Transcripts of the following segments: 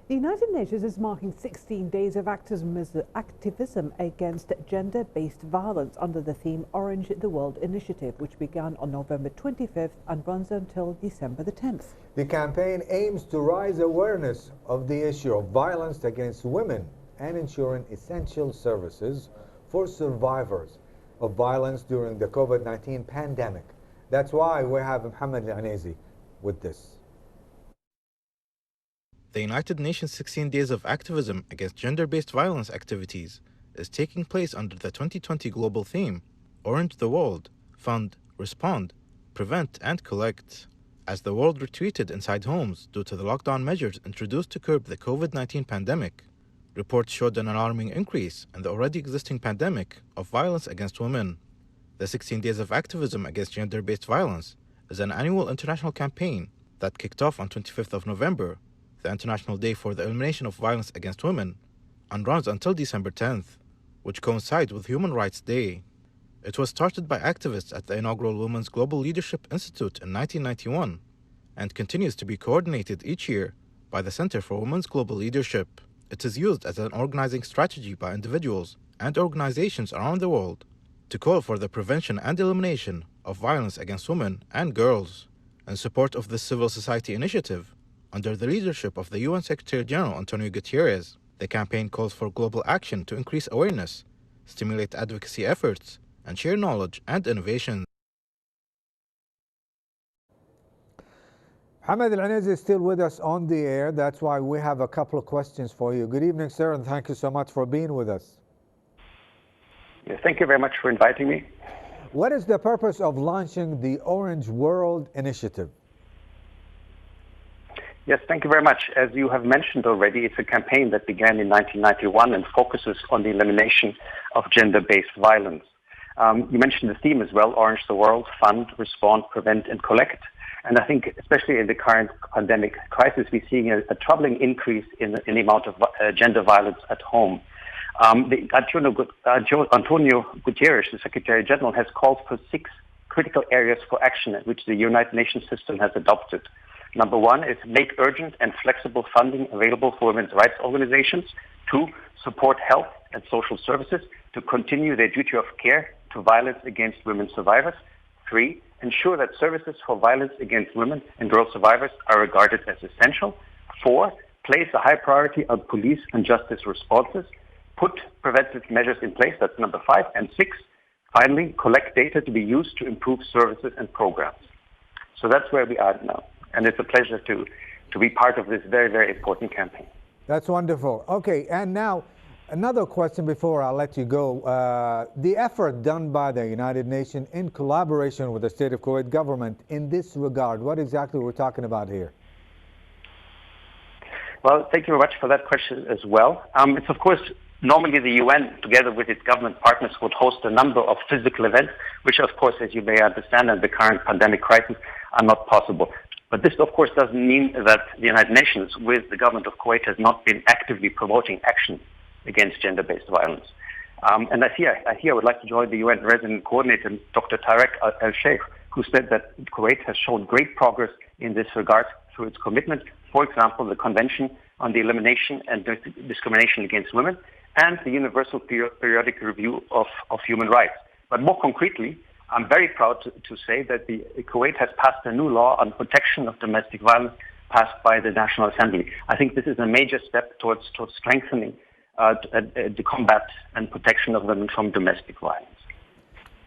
The United Nations is marking 16 days of activism against gender-based violence under the theme Orange the World Initiative, which began on November 25th and runs until December the 10th. The campaign aims to raise awareness of the issue of violence against women and ensuring essential services for survivors of violence during the COVID-19 pandemic. That's why we have Mohammed Al-Anezi with this. The United Nations 16 Days of Activism Against Gender-Based Violence activities is taking place under the 2020 global theme, Orange the World, Fund, Respond, Prevent and Collect. As the world retreated inside homes due to the lockdown measures introduced to curb the COVID-19 pandemic, reports showed an alarming increase in the already existing pandemic of violence against women. The 16 Days of Activism Against Gender-Based Violence is an annual international campaign that kicked off on 25th of November, the International Day for the Elimination of Violence Against Women, and runs until December 10th, which coincides with Human Rights Day. It was started by activists at the inaugural Women's Global Leadership Institute in 1991 and continues to be coordinated each year by the Center for Women's Global Leadership. It is used as an organizing strategy by individuals and organizations around the world to call for the prevention and elimination of violence against women and girls. In support of this civil society initiative, under the leadership of the UN Secretary General Antonio Guterres, the campaign calls for global action to increase awareness, stimulate advocacy efforts, and share knowledge and innovation. Mohammed Al-Anezi is still with us on the air. That's why we have a couple of questions for you. Good evening, sir, and thank you so much for being with us. Yes, thank you very much for inviting me. What is the purpose of launching the Orange World Initiative? Yes, thank you very much. As you have mentioned already, it's a campaign that began in 1991 and focuses on the elimination of gender-based violence. You mentioned the theme as well, Orange the World, Fund, Respond, Prevent and Collect. And I think especially in the current pandemic crisis, we're seeing a troubling increase in the amount of gender violence at home. Antonio Guterres, the Secretary General, has called for 6 critical areas for action which the United Nations system has adopted. Number 1 is make urgent and flexible funding available for women's rights organizations. 2, support health and social services to continue their duty of care to violence against women survivors. 3, ensure that services for violence against women and girl survivors are regarded as essential. 4, place a high priority on police and justice responses. Put preventive measures in place, that's number 5. And 6, finally, collect data to be used to improve services and programs. So that's where we are now. And it's a pleasure to be part of this very, very important campaign. That's wonderful. Okay, and now another question before I let you go. The effort done by the United Nations in collaboration with the State of Kuwait government in this regard, what exactly we're talking about here? Well, thank you very much for that question as well. It's of course, normally the UN, together with its government partners, would host a number of physical events, which of course, as you may understand, in the current pandemic crisis, are not possible. But this, of course, doesn't mean that the United Nations, with the government of Kuwait, has not been actively promoting action against gender-based violence. And I would like to join the UN resident coordinator, Dr. Tarek Al-Sheikh, who said that Kuwait has shown great progress in this regard through its commitment, for example, the Convention on the Elimination and Discrimination Against Women and the Universal Periodic Review of Human Rights. But more concretely, I'm very proud to say that Kuwait has passed a new law on protection of domestic violence passed by the National Assembly. I think this is a major step towards strengthening the combat and protection of women from domestic violence.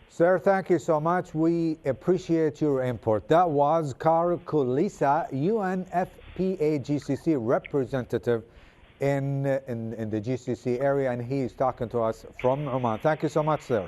Sir, thank you so much. We appreciate your input. That was Karl Kulessa, UNFPA GCC Representative in the GCC area, and he is talking to us from Oman. Thank you so much, sir.